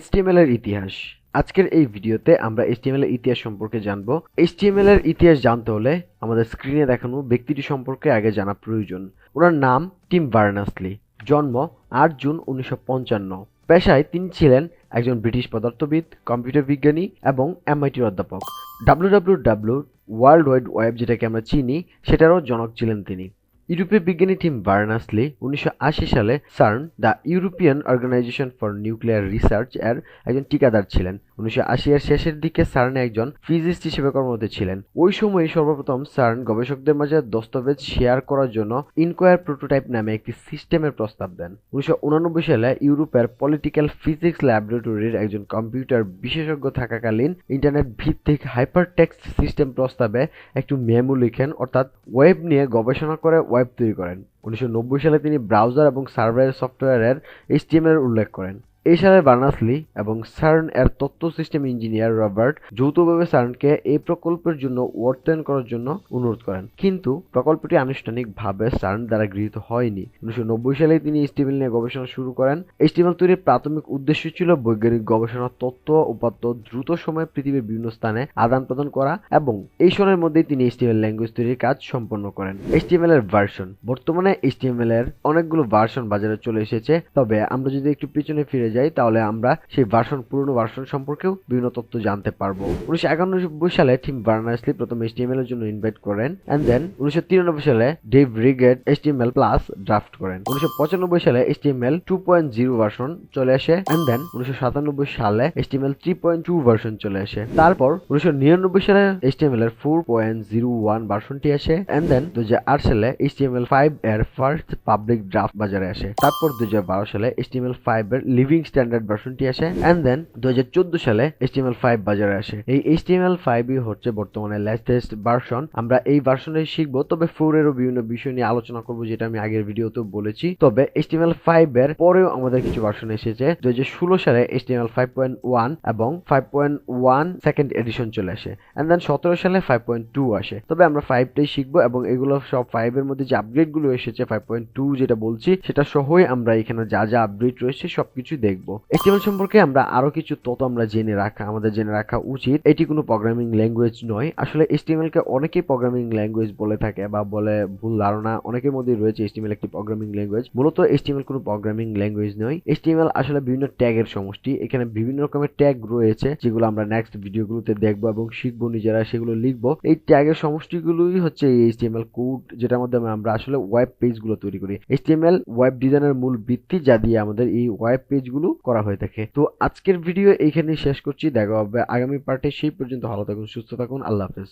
HTML এর ইতিহাস। আজকের এই ভিডিওতে আমরা HTML এর ইতিহাস সম্পর্কে জানব। HTML এর ইতিহাস জানতে হলে আমাদের স্ক্রিনে দেখানো ব্যক্তিটি সম্পর্কে আগে জানা প্রয়োজন। ওনার নাম টিম বার্নার্স-লি। জন্ম ৮ জুন ১৯৫৫। পেশায় তিনি ছিলেন একজন ব্রিটিশ পদার্থবিদ, কম্পিউটার বিজ্ঞানী এবং MIT-র অধ্যাপক। WWW ওয়ার্ল্ড ওয়াইড ওয়েব যেটাকে আমরা চিনি সেটারও জনক ছিলেন তিনি। ইউরোপীয় বিজ্ঞানী টিম বার্নার্স-লি ১৯৮০ সালে CERN the European organization for nuclear research এর একজন ঠিকাদার ছিলেন। ১৯৮০ এর শেষের দিকে সার্নে একজন ফিজিস্ট হিসেবে কর্মরত ছিলেন। ওই সময়ই সর্বপ্রথম সার্ন গবেষকদের মাঝে দস্তাবেজ শেয়ার করার জন্য ইনকোয়ার প্রোটোটাইপ নামে একটি সিস্টেমের প্রস্তাব দেন। ১৯৮৯ সালে ইউরোপের পলিটিক্যাল ফিজিক্স ল্যাবরেটরির একজন কম্পিউটার বিশেষজ্ঞ থাকাকালীন ইন্টারনেট ভিত্তিক হাইপারটেক্সট সিস্টেম প্রস্তাবে একটু মেমো লিখেন, অর্থাৎ ওয়েব নিয়ে গবেষণা করে ওয়েব তৈরি করেন। ১৯৯০ সালে তিনি ব্রাউজার এবং সার্ভার সফটওয়্যারের HTML এর উল্লেখ করেন। এই সালে বার্নার্স-লি এবং সার্ন এর তথ্য সিস্টেম ইঞ্জিনিয়ার রবার্ট যৌথভাবে সার্নকে এই প্রকল্পের জন্য অর্থায়ন করার জন্য অনুরোধ করেন, কিন্তু প্রকল্পটি আনুষ্ঠানিকভাবে সার্ন দ্বারা গৃহীত হয়নি। ১৯৯০ সালে তিনি HTML নিয়ে গবেষণা শুরু করেন। HTML তৈরির প্রাথমিক উদ্দেশ্য ছিল বৈজ্ঞানিক গবেষণা তথ্য উপাত্ত দ্রুত সময়ে পৃথিবীর বিভিন্ন স্থানে আদান প্রদান করা, এবং এই সময়ের মধ্যেই তিনি HTML ল্যাঙ্গুয়েজ তৈরির কাজ সম্পন্ন করেন। HTML এর ভার্সন। বর্তমানে HTML এর অনেকগুলো ভার্সন বাজারে চলে এসেছে, তবে আমরা যদি একটু পিছনে ফিরে যাই তাহলে আমরা সেই পুরনো ভার্সন সম্পর্কেও বিভিন্ন তথ্য জানতে পারবো। ১৯৯১ সালে টিম বার্নার্স-লি প্রথম HTML এর জন্য ইনভাইট করেন, এন্ড দেন ১৯৯৩ সালে Dave regret HTML plus draft করেন। ১৯৯৫ সালে HTML 2.0 ভার্সন চলে আসে, এন্ড দেন ১৯৯৭ সালে HTML 3.2 ভার্সন চলে আসে। তারপর ১৯৯৯ সালে HTML এর 4.01 ভার্সনটি আসে, এন্ড দেন ২০০৮ সালে HTML5 এর ফার্স্ট পাবলিক ড্রাফট বাজারে আসে। তারপর ২০১২ সালে HTML5 এর লিভিং স্ট্যান্ডার্ড ভার্সনটি আসে, এন্ড দেন ২০১৪ সালে HTML5 বাজারে আসে। এই HTML5ই হচ্ছে বর্তমানে লেটেস্ট ভার্সন। আমরা এই ভার্সনে শিখবো, তবে 4 এরও বিভিন্ন বিষয় নিয়ে আলোচনা করব, যেটা আমি আগের ভিডিওতেও বলেছি। তবে HTML5 এর পরেও আমাদের কিছু ভার্সন এসেছে। ২০১৬ সালে HTML 5.1 এবং 5.1 সেকেন্ড এডিশন চলে আসে, এন্ড দেন ১৭ সালে 5.2 আসে। তবে আমরা 5টাই শিখবো, এবং এগুলো সব 5 এর মধ্যে যে আপগ্রেড গুলো এসেছে 5.2 যেটা বলছি সেটা সহই আমরা এখানে যা যা আপডেট রয়েছে সবকিছু দেখবো। HTML সম্পর্কে আমরা আরো কিছু তথ্য আমরা আমাদের জেনে রাখা উচিত। এটি কোনো প্রোগ্রামিং ল্যাঙ্গুয়েজ নয়। আসলে HTML কে অনেকেই প্রোগ্রামিং ল্যাঙ্গুয়েজ বলে থাকে বা বলে, ভুল ধারণা অনেকের মধ্যে রয়েছে HTML একটি প্রোগ্রামিং ল্যাঙ্গুয়েজ। মূলত HTML কোনো প্রোগ্রামিং ল্যাঙ্গুয়েজ নয়। HTML আসলে বিভিন্ন ট্যাগের সমষ্টি। এখানে বিভিন্ন রকমের ট্যাগ রয়েছে যেগুলো আমরা নেক্সট ভিডিওগুলোতে দেখবো এবং শিখবো, নিজেরা সেগুলো লিখবো। এই ট্যাগের সমষ্টিগুলোই হচ্ছে এই HTML কোড, যেটার মধ্যে আমরা আসলে ওয়েব পেজগুলো তৈরি করি। HTML ওয়েব ডিজাইনের মূল ভিত্তি, যা দিয়ে আমাদের এই ওয়েব পেজগুলো করা হয়ে থাকে। তো আজকের ভিডিও এইখানেই শেষ করছি। দেখা হবে আগামী পার্টে। সেই পর্যন্ত ভালো থাকুন, সুস্থ থাকুন। আল্লাহ হাফেজ।